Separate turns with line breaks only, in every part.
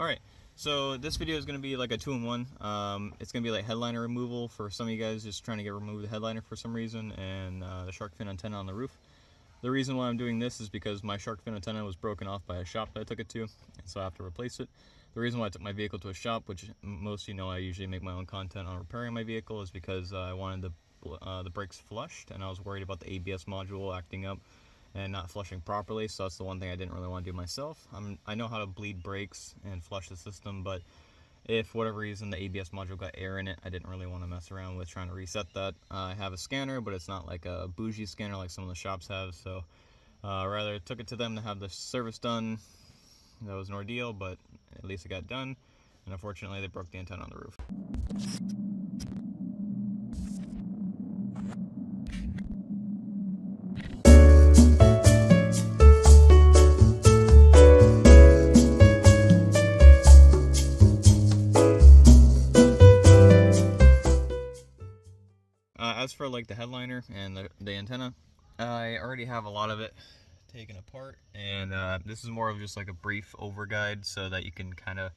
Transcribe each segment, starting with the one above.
Alright, so this video is going to be like a two-in-one. It's going to be like headliner removal for some of you guys just trying to get removed the headliner for some reason, and the shark fin antenna on the roof. The reason why I'm doing this is because my shark fin antenna was broken off by a shop that I took it to, and so I have to replace it. The reason why I took my vehicle to a shop, which most of you know I usually make my own content on repairing my vehicle, is because I wanted the brakes flushed, and I was worried about the ABS module acting up and not flushing properly, so that's the one thing I didn't really want to do myself. I know how to bleed brakes and flush the system, but if for whatever reason the ABS module got air in it, I didn't really want to mess around with trying to reset that. I have a scanner, but it's not like a bougie scanner like some of the shops have, so rather took it to them to have the service done. That was an ordeal, but at least it got done, and unfortunately they broke the antenna on the roof. As for like the headliner and the antenna, I already have a lot of it taken apart, and this is more of just like a brief over guide so that you can kind of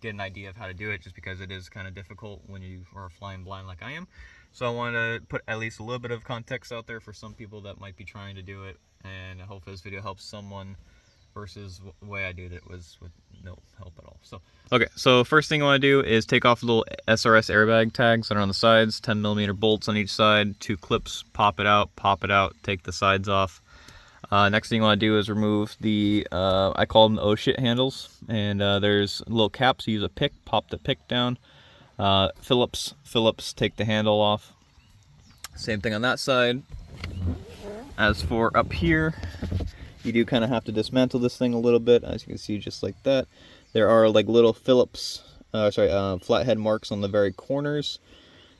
get an idea of how to do it, just because it is kind of difficult when you are flying blind like I am. So I want to put at least a little bit of context out there for some people that might be trying to do it, and I hope this video helps someone versus the way I did it was with no help at all. So okay, so first thing I want to do is take off the little SRS airbag tags that are on the sides, 10mm bolts on each side, 2 clips, pop it out, take the sides off. Next thing I want to do is remove the, I call them the oh shit handles, and there's little caps. You use a pick, pop the pick down. Phillips, take the handle off. Same thing on that side. As for up here, you do kind of have to dismantle this thing a little bit, as you can see, just like that. There are like little flathead marks on the very corners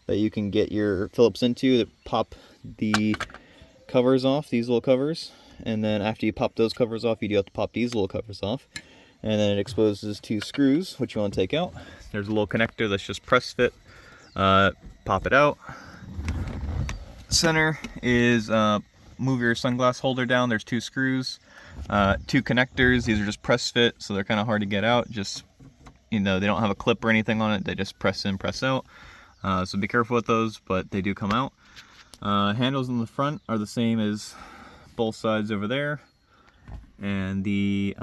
that you can get your Phillips into that pop the covers off, these little covers. And then after you pop those covers off, you do have to pop these little covers off. And then it exposes 2 screws, which you want to take out. There's a little connector that's just press fit. Pop it out. Center is move your sunglass holder down. There's 2 screws, 2 connectors. These are just press fit, so they're kind of hard to get out. Just, you know, they don't have a clip or anything on it. They just press in, press out. So be careful with those, but they do come out. Handles in the front are the same as both sides over there. And the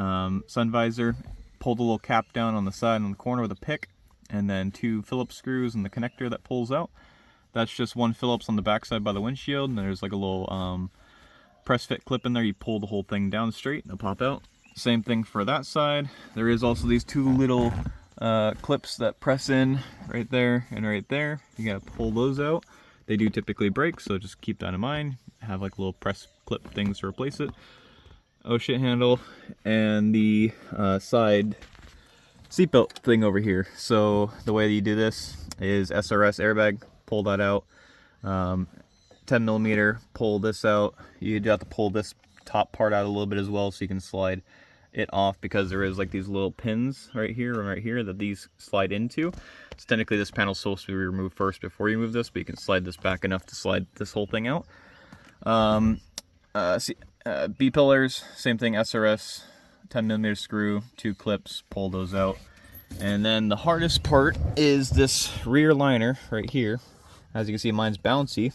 sun visor, pull the little cap down on the side and on the corner with a pick, and then 2 Phillips screws and the connector that pulls out. That's just 1 Phillips on the backside by the windshield, and there's like a little press fit clip in there. You pull the whole thing down straight and it'll pop out. Same thing for that side. There is also these 2 little clips that press in right there and right there. You gotta pull those out. They do typically break, so just keep that in mind. Have like little press clip things to replace it. Oh shit handle, and the side seatbelt thing over here. So the way that you do this is SRS airbag, pull that out. 10mm, pull this out. You do have to pull this top part out a little bit as well, so you can slide it off, because there is like these little pins right here and right here that these slide into. So technically this panel is supposed to be removed first before you move this, but you can slide this back enough to slide this whole thing out. B pillars, same thing, SRS, 10mm screw, 2 clips, pull those out. And then the hardest part is this rear liner right here. As you can see, mine's bouncy.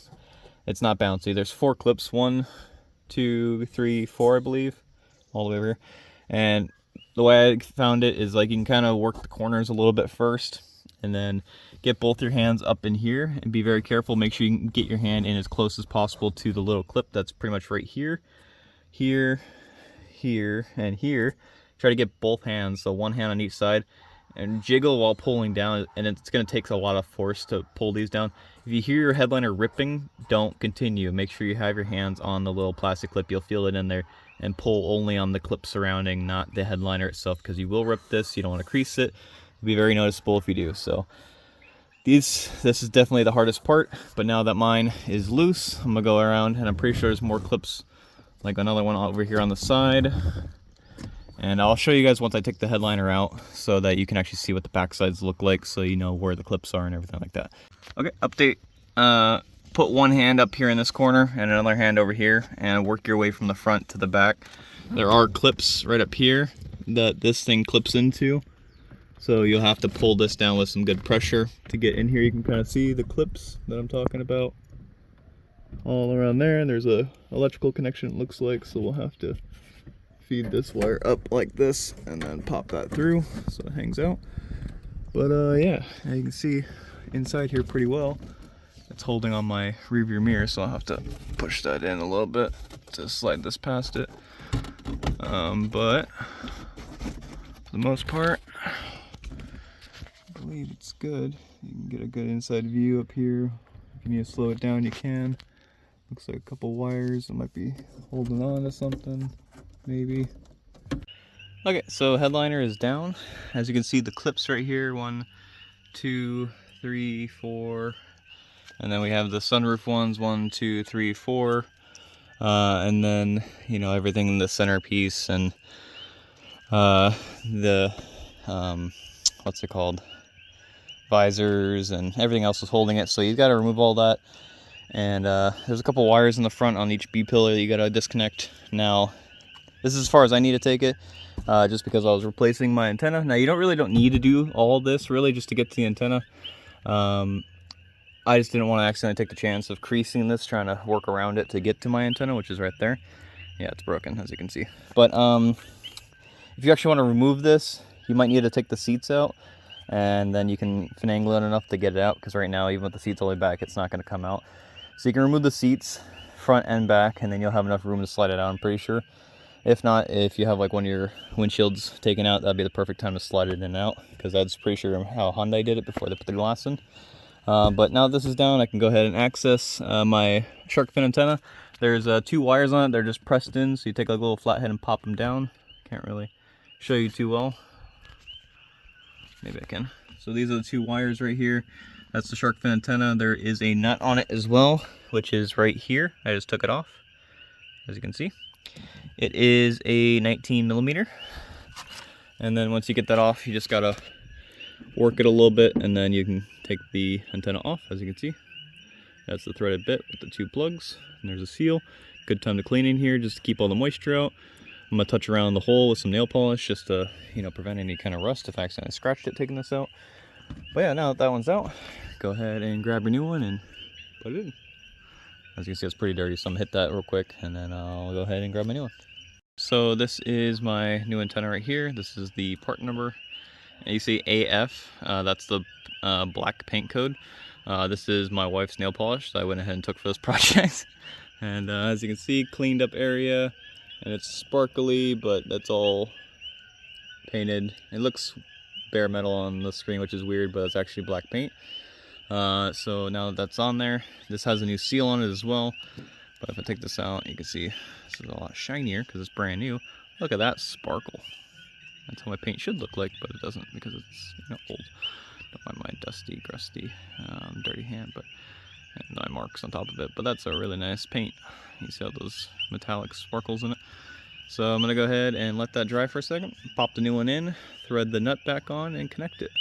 It's not bouncy. There's 4 clips, 1, 2, 3, 4, I believe, all the way over here. And the way I found it is like you can kind of work the corners a little bit first, and then get both your hands up in here and be very careful. Make sure you can get your hand in as close as possible to the little clip that's pretty much right here, here, here, and here. Try to get both hands, so 1 hand on each side, and jiggle while pulling down, and it's going to take a lot of force to pull these down. If you hear your headliner ripping, don't continue. Make sure you have your hands on the little plastic clip. You'll feel it in there, and pull only on the clip surrounding, not the headliner itself, because you will rip this. You don't want to crease it. It'll be very noticeable if you do. So this is definitely the hardest part, but now that mine is loose, I'm gonna go around, and I'm pretty sure there's more clips, like another one over here on the side. And I'll show you guys once I take the headliner out, so that you can actually see what the back sides look like, so you know where the clips are and everything like that. Okay, update. Put 1 hand up here in this corner and another hand over here, and work your way from the front to the back. There are clips right up here that this thing clips into. So you'll have to pull this down with some good pressure to get in here. You can kind of see the clips that I'm talking about all around there. And there's a electrical connection, it looks like, so we'll have to feed this wire up like this and then pop that through so it hangs out. But yeah, you can see inside here pretty well. It's holding on my rearview mirror, so I'll have to push that in a little bit to slide this past it. But for the most part, I believe it's good. You can get a good inside view up here. If you need to slow it down, you can. Looks like a couple wires that might be holding on to something, maybe. Okay, so headliner is down. As you can see, the clips right here, 1, 2, 3, 4. And then we have the sunroof ones, 1, 2, 3, 4. And then, you know, everything in the centerpiece and the, what's it called? Visors and everything else is holding it. So you've got to remove all that. And there's a couple wires in the front on each B pillar that you got to disconnect. Now, this is as far as I need to take it, just because I was replacing my antenna. Now, you really don't need to do all this, really, just to get to the antenna. I just didn't want to accidentally take the chance of creasing this, trying to work around it to get to my antenna, which is right there. Yeah, it's broken, as you can see. But if you actually want to remove this, you might need to take the seats out, and then you can finagle it enough to get it out, because right now, even with the seats all the way back, it's not going to come out. So you can remove the seats, front and back, and then you'll have enough room to slide it out, I'm pretty sure. If not, if you have like one of your windshields taken out, that'd be the perfect time to slide it in and out, because that's pretty sure how Hyundai did it before they put the glass in. But now that this is down, I can go ahead and access my shark fin antenna. There's 2 wires on it. They're just pressed in, so you take like a little flathead and pop them down. Can't really show you too well. Maybe I can. So these are the 2 wires right here. That's the shark fin antenna. There is a nut on it as well, which is right here. I just took it off, as you can see. It is a 19 millimeter. And then once you get that off, you just gotta work it a little bit, and then you can take the antenna off, as you can see. That's the threaded bit with the 2 plugs, and there's a seal. Good time to clean in here, just to keep all the moisture out. I'm gonna touch around the hole with some nail polish, just to, you know, prevent any kind of rust if I accidentally scratched it taking this out. But yeah, now that that one's out, go ahead and grab your new one and put it in. As you can see, it's pretty dirty, so I'm gonna hit that real quick, and then I'll go ahead and grab my new one. So this is my new antenna right here. This is the part number. And you see AF, that's the black paint code. This is my wife's nail polish that I went ahead and took for this project. And as you can see, cleaned up area, and it's sparkly, but that's all painted. It looks bare metal on the screen, which is weird, but it's actually black paint. So now that that's on there, this has a new seal on it as well. But if I take this out, you can see this is a lot shinier because it's brand new. Look at that sparkle. That's how my paint should look like, but it doesn't because it's, you know, old. Don't mind my dusty, crusty, dirty hand, but and eye marks on top of it. But that's a really nice paint. You see all those metallic sparkles in it. So I'm gonna go ahead and let that dry for a second. Pop the new one in, thread the nut back on, and connect it.